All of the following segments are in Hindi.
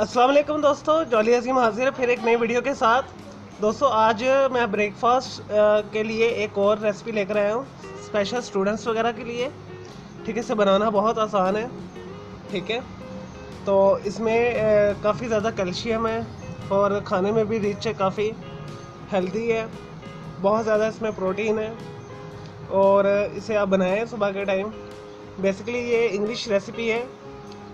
अस्सलाम वालेकुम दोस्तों, जॉली अजीम हाजिर है फिर एक नई वीडियो के साथ। दोस्तों आज मैं ब्रेकफास्ट के लिए एक और रेसिपी लेकर आया हूँ, स्पेशल स्टूडेंट्स वगैरह के लिए। ठीक है, इसे बनाना बहुत आसान है। ठीक है, तो इसमें काफ़ी ज़्यादा कैल्शियम है और खाने में भी रिच है, काफ़ी हेल्दी है, बहुत ज़्यादा इसमें प्रोटीन है। और इसे आप बनाएं सुबह के टाइम। बेसिकली ये इंग्लिश रेसिपी है,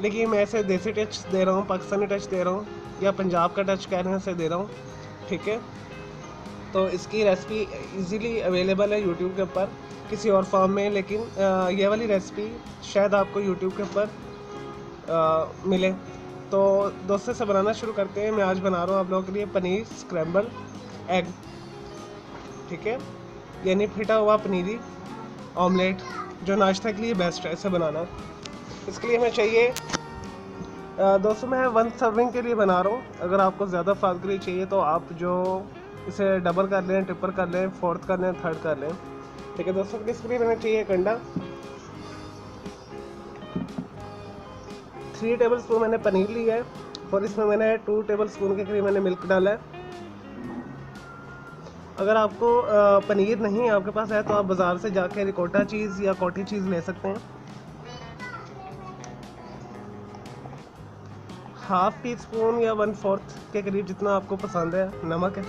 लेकिन मैं इसे देसी टच दे रहा हूँ, पाकिस्तानी टच दे रहा हूँ, या पंजाब का टच कहने से दे रहा हूँ। ठीक है, तो इसकी रेसिपी इजीली अवेलेबल है यूट्यूब के ऊपर किसी और फॉर्म में, लेकिन ये वाली रेसिपी शायद आपको यूट्यूब के ऊपर मिले। तो दोस्तों से बनाना शुरू करते हैं। मैं आज बना रहा हूँ आप लोगों के लिए पनीर स्क्रैम्बल एग। ठीक है, यानी फिटा हुआ पनीरी ऑमलेट, जो नाश्ते के लिए बेस्ट है इसे बनाना। इसके लिए हमें चाहिए दोस्तों, मैं 1 सर्विंग के लिए बना रहा हूँ। अगर आपको ज़्यादा फास्ट के लिए चाहिए तो आप जो इसे डबल कर लें, ट्रिपल कर लें, फोर्थ कर लें, थर्ड कर लें। ठीक है दोस्तों, इसके लिए हमें चाहिए एक अंडा, 3 टेबल स्पून मैंने पनीर लिया है, और इसमें मैंने 2 टेबल स्पून के करीब मैंने मिल्क डाला है। अगर आपको पनीर नहीं आपके पास है तो आप बाज़ार से जाके रिकोटा चीज़ या कोटी चीज़ ले सकते हैं। हाफ टी स्पून या 1/4 के करीब, जितना आपको पसंद है नमक है,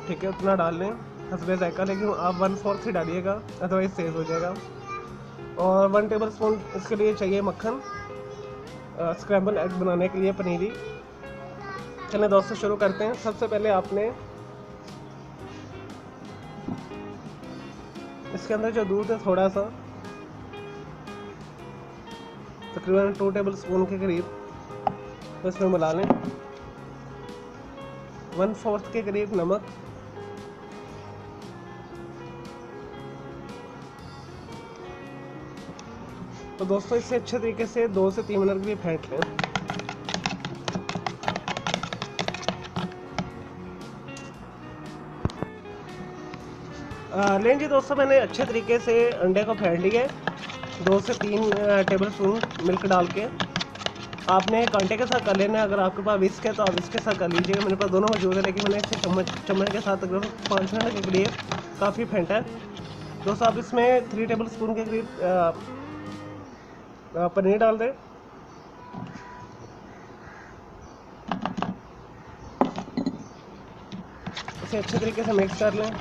ठीक है, उतना डाल लें हस्बे जायका, लेकिन आप 1/4 ही डालिएगा, अदरवाइज तेज़ हो जाएगा। और 1 टेबल स्पून इसके लिए चाहिए मक्खन, स्क्रैम्बल एग बनाने के लिए पनीरी। चलें दोस्तों शुरू करते हैं। सबसे पहले आपने इसके अंदर जो दूध है थोड़ा सा, तकरीबन 2 टेबल स्पून के करीब, तो इसमें मिला लें। 1/4 के करीब नमक, तो दोस्तों इसे अच्छे तरीके से 2 से 3 मिनट के लिए फेंट लें। लें जी दोस्तों, मैंने अच्छे तरीके से अंडे को फेंट लिया है 2 से 3 टेबल स्पून मिल्क डाल के। आपने कांटे के साथ कर लेना है। अगर आपके पास विस्क है तो आप विस्क के साथ कर लीजिएगा। मेरे पास दोनों मौजूद है, लेकिन मैंने इसे चम्मच के साथ तकरीबन 5 मिनट के लिए काफ़ी फेंटा है। दोस्तों आप इसमें 3 टेबल स्पून के करीब पनीर डाल दें। इसे अच्छे तरीके से मिक्स कर लें।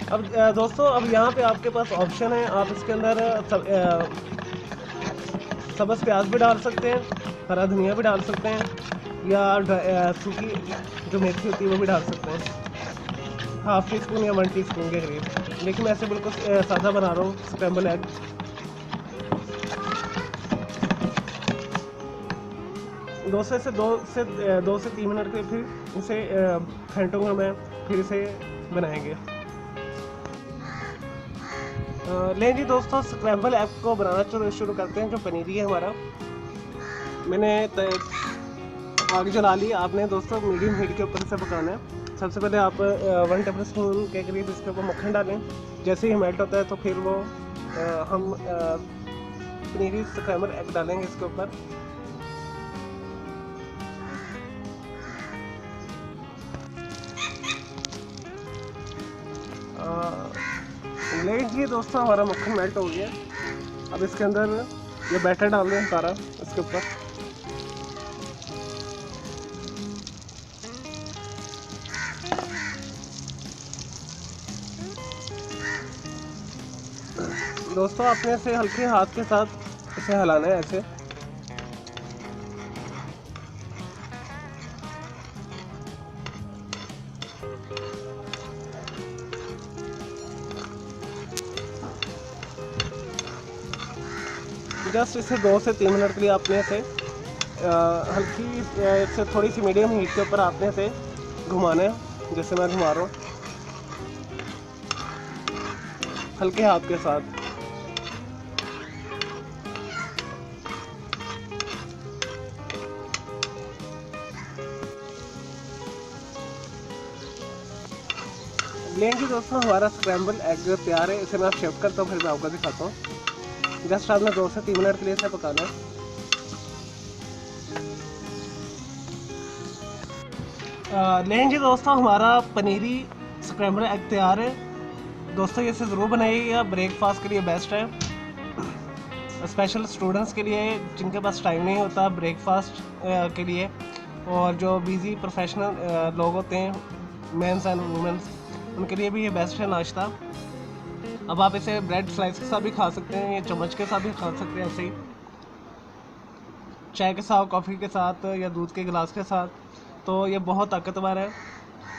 अब दोस्तों, अब यहाँ पे आपके पास ऑप्शन है, आप इसके अंदर सब्ज़ प्याज भी डाल सकते हैं, हरा धनिया भी डाल सकते हैं, या सूखी जो मेथी होती है वो भी डाल सकते हैं, हाफ टी स्पून या 1 टीस्पून के करीब। लेकिन मैं ऐसे बिल्कुल सादा बना रहा हूँ स्क्रैम्बल एग। दोस्तों इसे 2 से 3 मिनट के फिर इसे फेंटूंगा मैं, फिर इसे बनाएंगे। लें जी दोस्तों, स्क्रैम्बल एग को बनाना शुरू करते हैं। जो पनीरी है हमारा, मैंने आग जला ली। आपने दोस्तों मीडियम हीट के ऊपर इसे पकाना है। सबसे पहले आप 1 टेबल स्पून के करीब इसके ऊपर मक्खन डालें। जैसे ही मेल्ट होता है तो फिर वो हम पनीरी स्क्रैम्बल एग डालेंगे इसके ऊपर। लेकिन दोस्तों हमारा मक्खन मेल्ट हो गया। अब इसके अंदर ये बैटर डाल दें सारा इसके ऊपर। दोस्तों आपने इसे हल्के हाथ के साथ इसे हिलाना है ऐसे। जस्ट इसे 2 से 3 मिनट के लिए आपने इसे हल्की से थोड़ी सी मीडियम हीट के ऊपर आपने इसे घुमाना है, जैसे मैं घुमा रहा हूँ हल्के हाथ के साथ। लेंगे दोस्तों, हमारा स्क्रैम्बल एग तैयार है। इसे मैं शिफ्ट करता हूँ, फिर मैं आपको दिखाता हूँ। जस्ट आपने 2 से 3 मिनट के लिए इसे पकाना है। लेकिन जी दोस्तों, हमारा पनीरी स्क्रैम्बल एग तैयार है। दोस्तों ये इसे ज़रूर बनाइएगा, ब्रेकफास्ट के लिए बेस्ट है। स्पेशल स्टूडेंट्स के लिए जिनके पास टाइम नहीं होता ब्रेकफास्ट के लिए, और जो बिज़ी प्रोफेशनल लोग होते हैं मेंस एंड वुमेंस, उनके लिए भी ये बेस्ट है नाश्ता। अब आप इसे ब्रेड स्लाइस के साथ भी खा सकते हैं, या चम्मच के साथ भी खा सकते हैं, ऐसे ही चाय के साथ, कॉफ़ी के साथ, या दूध के गिलास के साथ। तो ये बहुत ताकतवर है,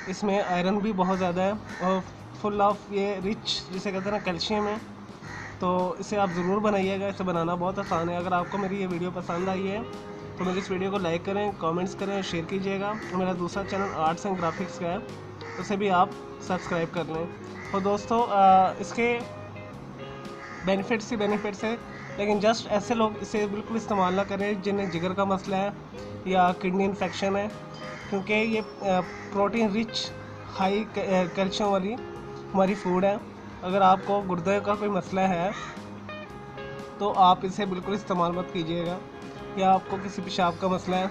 इसमें आयरन भी बहुत ज़्यादा है और फुल ऑफ ये रिच जिसे कहते हैं ना कैल्शियम है। तो इसे आप ज़रूर बनाइएगा, इसे बनाना बहुत आसान है। अगर आपको मेरी ये वीडियो पसंद आई है तो मेरी इस वीडियो को लाइक करें, कमेंट्स करें और शेयर कीजिएगा। मेरा दूसरा चैनल आर्ट्स एंड ग्राफिक्स का है, उसे भी आप सब्सक्राइब कर लें। तो दोस्तों इसके बेनिफिट्स ही बेनिफिट्स है, लेकिन जस्ट ऐसे लोग इसे बिल्कुल इस्तेमाल ना करें जिन्हें जिगर का मसला है या किडनी इन्फेक्शन है, क्योंकि ये प्रोटीन रिच हाई कैल्शियम वाली हमारी फूड है। अगर आपको गुर्दे का कोई मसला है तो आप इसे बिल्कुल इस्तेमाल मत कीजिएगा, या आपको किसी पेशाब का मसला है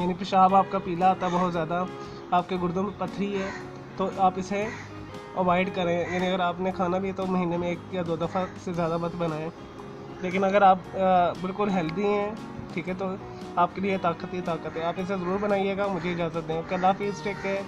यानी पेशाब आपका पीला आता है बहुत ज़्यादा, आपके गुर्दों में पथरी है, तो आप इसे अवॉइड करें। यानी अगर आपने खाना भी है तो महीने में 1 या 2 दफ़ा से ज़्यादा मत बनाएं। लेकिन अगर आप बिल्कुल हेल्दी हैं, ठीक है, तो आपके लिए ताकत ही ताकत है। आप इसे ज़रूर बनाइएगा। मुझे इजाज़त दें। अल्लाह हाफ़िज़, टेक केयर।